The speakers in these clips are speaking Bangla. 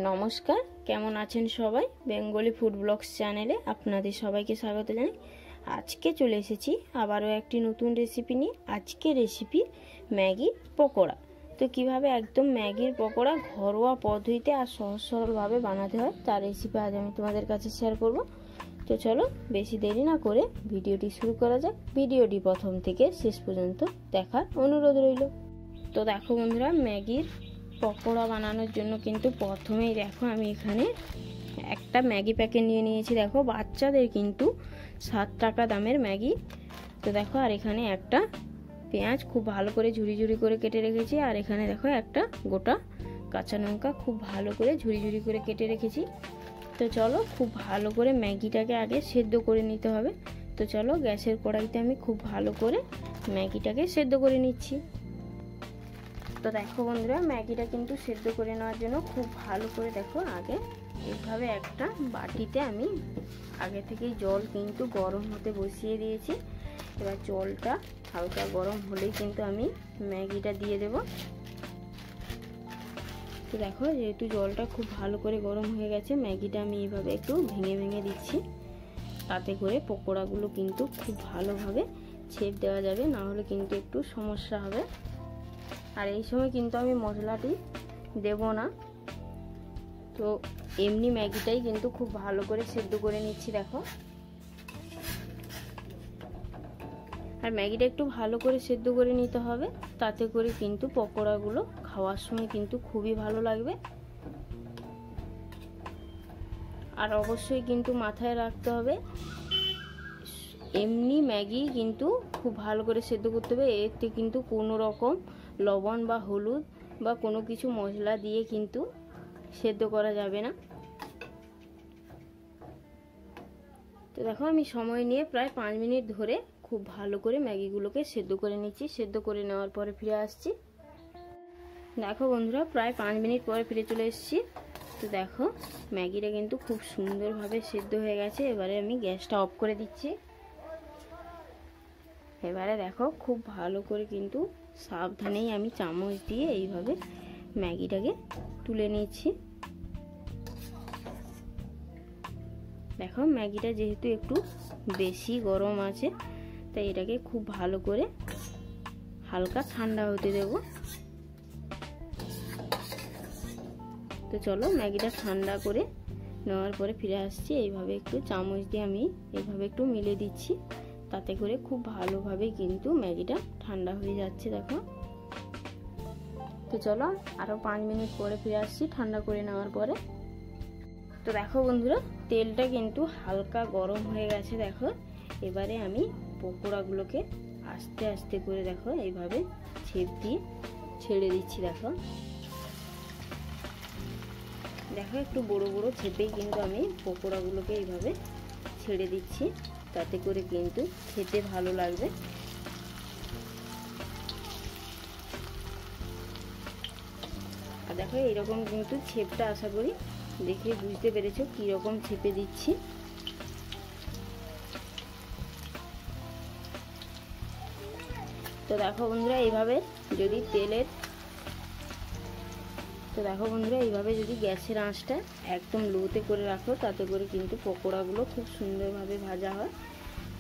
নমস্কার, কেমন আছেন সবাই? বেঙ্গলি ফুড ব্লগস চ্যানেলে আপনাদের সবাইকে স্বাগত জানাই। আজকে চলে এসেছি আবারও একটি নতুন রেসিপি নিয়ে। আজকে রেসিপি ম্যাগি পকোড়া। তো কিভাবে একদম ম্যাগির পকোড়া ঘরোয়া পদ্ধতিতে আর সহজ সরলভাবে বানাতে হয় তার রেসিপি আজ আমি তোমাদের কাছে শেয়ার করব। তো চলো বেশি দেরি না করে ভিডিওটি শুরু করা যাক। ভিডিওটি প্রথম থেকে শেষ পর্যন্ত দেখার অনুরোধ রইল। তো দেখো বন্ধুরা, ম্যাগির পকোড়া বানানোর জন্য কিন্তু প্রথমেই দেখো আমি এখানে একটা ম্যাগি প্যাকেট নিয়ে নিয়েছি। দেখো বাচ্চাদের কিন্তু 7 টাকা দামের ম্যাগি। তো দেখো আর এখানে একটা পেঁয়াজ খুব ভালো করে ঝুরি ঝুরি করে কেটে রেখেছি। আর এখানে দেখো একটা গোটা কাঁচা লঙ্কা খুব ভালো করে ঝুরি ঝুরি করে কেটে রেখেছি। তো চলো খুব ভালো করে ম্যাগিটাকে আগে সেদ্ধ করে নিতে হবে। তো চলো গ্যাসের কড়াইতে আমি খুব ভালো করে ম্যাগিটাকে সেদ্ধ করে নিচ্ছি। তো দেখো বন্ধুরা, ম্যাগিটা কিন্তু সেদ্ধ করে নেওয়ার জন্য খুব ভালো করে দেখো আগে এইভাবে একটা বাটিতে আমি আগে থেকেই জল কিন্তু গরম হতে বসিয়ে দিয়েছি। এবার জলটা হালকা গরম হলেই কিন্তু আমি ম্যাগিটা দিয়ে দেব। তো দেখো যেহেতু জলটা খুব ভালো করে গরম হয়ে গেছে, ম্যাগিটা আমি এইভাবে একটু ভেঙে ভেঙে দিচ্ছি। তাতে করে পকোড়াগুলো কিন্তু খুব ভালোভাবে ছেপ দেওয়া যাবে, না হলে কিন্তু একটু সমস্যা হবে। আর এই সময় কিন্তু আমি মশলাটি দেব না, তো এমনি ম্যাগিটাই কিন্তু খুব ভালো করে সেদ্ধ করে নিচ্ছি। দেখো আর ম্যাগিটা একটু ভালো করে সেদ্ধ করে নিতে হবে, তাতে করে কিন্তু পকোড়াগুলো খাওয়ার সময় কিন্তু খুবই ভালো লাগবে। আর অবশ্যই কিন্তু মাথায় রাখতে হবে এমনি ম্যাগি কিন্তু খুব ভালো করে সেদ্ধ করতে হবে। এতে কিন্তু কোনো রকম লবণ বা হলুদ বা কোনো কিছু মশলা দিয়ে কিন্তু সেদ্ধ করা যাবে না। তো দেখো আমি সময় নিয়ে প্রায় 5 মিনিট ধরে খুব ভালো করে ম্যাগিগুলোকে সেদ্ধ করে নিচ্ছি। সেদ্ধ করে নেওয়ার পরে ফিরে আসছি। দেখো বন্ধুরা, প্রায় 5 মিনিট পরে ফিরে চলে এসেছি। তো দেখো ম্যাগিটা কিন্তু খুব সুন্দরভাবে সেদ্ধ হয়ে গেছে। এবারে আমি গ্যাসটা অফ করে দিচ্ছি। এবারে দেখো খুব ভালো করে কিন্তু সাবধানেই আমি চামচ দিয়ে এইভাবে ম্যাগিটাকে তুলে নিচ্ছি। দেখো ম্যাগিটা যেহেতু একটু বেশি গরম আছে, তাই এটাকে খুব ভালো করে হালকা ঠান্ডা হতে দেব। তো চলো ম্যাগিটা ঠান্ডা করে নেওয়ার পরে ফিরে আসছি। এইভাবে একটু চামচ দিয়ে আমি এইভাবে একটু মিলে দিচ্ছি, তাতে করে খুব ভালোভাবে কিন্তু ম্যাগিটা ঠান্ডা হয়ে যাচ্ছে। দেখো তো চলো আরও 5 মিনিট পরে ফিরে আসছি ঠান্ডা করে নেওয়ার পরে। তো দেখো বন্ধুরা, তেলটা কিন্তু হালকা গরম হয়ে গেছে। দেখো এবারে আমি পকোড়াগুলোকে আস্তে আস্তে করে দেখো এইভাবে ছেপ দিয়ে ছেড়ে দিচ্ছি। দেখো দেখো একটু বড় বড় ছেপেই কিন্তু আমি পকোড়াগুলোকে এইভাবে ছেড়ে দিচ্ছি, তাতে করে কিন্তু খেতে ভালো লাগবে। আর দেখো এইরকম কিন্তু ছেপটা আশা করি দেখে বুঝতে পেরেছো কীরকম ছেপে দিচ্ছি। তো দেখো বন্ধুরা এইভাবে যদি যদি গ্যাসের আঁচটা একদম লোতে করে রাখো, তাতে করে কিন্তু পকোড়াগুলো খুব সুন্দরভাবে ভাজা হয়।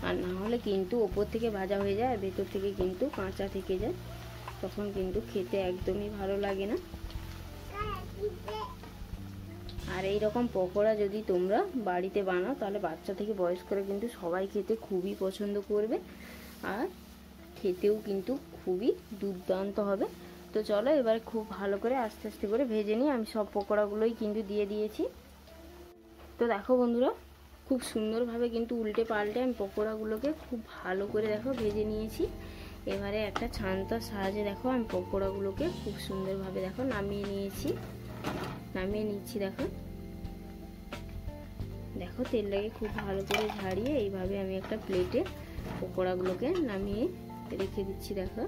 আর না হলে কিন্তু ওপর থেকে ভাজা হয়ে যায় আর ভেতর থেকে কিন্তু কাঁচা থেকে যায়, তখন কিন্তু খেতে একদমই ভালো লাগে না। আর এই রকম পকোড়া যদি তোমরা বাড়িতে বানাও, তাহলে বাচ্চা থেকে বয়স্করা কিন্তু সবাই খেতে খুবই পছন্দ করবে, আর খেতেও কিন্তু খুবই দুর্দান্ত হবে। তো চলো এবার খুব ভালো করে আস্তে আস্তে করে ভেজে নিই। আমি সব পকোড়াগুলোই কিন্তু দিয়ে দিয়েছি। তো দেখো বন্ধুরা, খুব সুন্দরভাবে কিন্তু উল্টে পাল্টে আমি পকোড়াগুলোকে খুব ভালো করে দেখো ভেজে নিয়েছি। এবারে একটা ছান্তার সাহায্যে দেখো আমি পকোড়াগুলোকে খুব সুন্দরভাবে দেখো নামিয়ে নিচ্ছি। দেখো তেলটাকে খুব ভালো করে ঝাড়িয়ে এইভাবে আমি একটা প্লেটে পকোড়াগুলোকে নামিয়ে রেখে দিচ্ছি। দেখো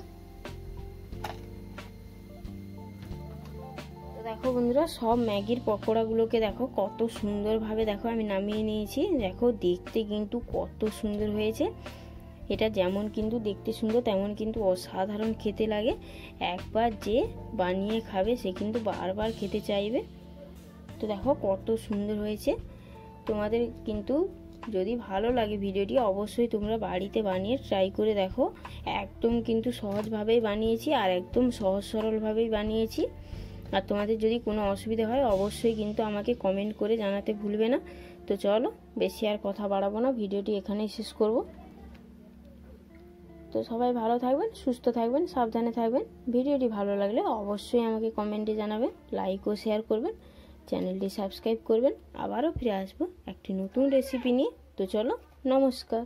তো দেখো বন্ধুরা, সব ম্যাগির পকোড়াগুলোকে দেখো কত সুন্দরভাবে দেখো আমি নামিয়ে নিয়েছি। দেখো দেখতে কিন্তু কত সুন্দর হয়েছে। এটা যেমন কিন্তু দেখতে সুন্দর, তেমন কিন্তু অসাধারণ খেতে লাগে। একবার যে বানিয়ে খাবে সে কিন্তু বারবার খেতে চাইবে। তো দেখো কত সুন্দর হয়েছে। তোমাদের কিন্তু যদি ভালো লাগে ভিডিওটি অবশ্যই তোমরা বাড়িতে বানিয়ে ট্রাই করে দেখো। একদম কিন্তু সহজভাবেই বানিয়েছি আর একদম সহজ সরলভাবেই বানিয়েছি। আর তোমাদের যদি কোনো অসুবিধা হয় অবশ্যই কিন্তু আমাকে কমেন্ট করে জানাতে ভুলবে না। তো চলো বেশি আর কথা বাড়াবো না, ভিডিওটি এখানেই শেষ করব। তো সবাই ভালো থাকবেন, সুস্থ থাকবেন, সাবধানে থাকবেন। ভিডিওটি ভালো লাগলে অবশ্যই আমাকে কমেন্টে জানাবেন, লাইক ও শেয়ার করবেন, চ্যানেলটি সাবস্ক্রাইব করবেন। আবারও ফিরে আসবো একটি নতুন রেসিপি নিয়ে। তো চলো, নমস্কার।